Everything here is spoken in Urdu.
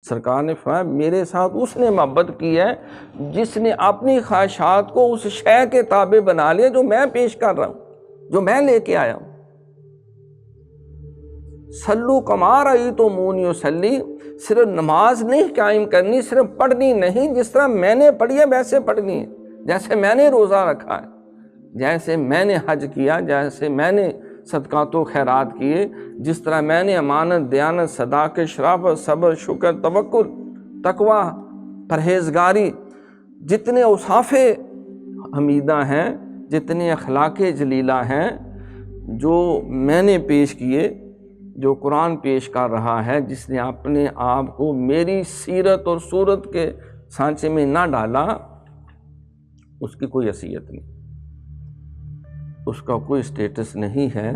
سرکار نے فرمایا میرے ساتھ اس نے محبت کی ہے جس نے اپنی خواہشات کو اس شے کے تابع بنا لیا جو میں پیش کر رہا ہوں، جو میں لے کے آیا ہوں۔ سلو کما رأیتمونی اصلی، صرف نماز نہیں قائم کرنی، صرف پڑھنی نہیں، جس طرح میں نے پڑھی ہے ویسے پڑھنی ہے، جیسے میں نے روزہ رکھا ہے، جیسے میں نے حج کیا، جیسے میں نے صدقات و خیرات کیے، جس طرح میں نے امانت، دیانت، صداقت، شرافت، صبر، شکر، توکل، تقوی، پرہیزگاری، جتنے اوصاف حمیدہ ہیں، جتنے اخلاق جلیلہ ہیں جو میں نے پیش کیے، جو قرآن پیش کر رہا ہے، جس نے اپنے آپ کو میری سیرت اور صورت کے سانچے میں نہ ڈالا، اس کی کوئی حیثیت نہیں، اس کا کوئی سٹیٹس نہیں ہے۔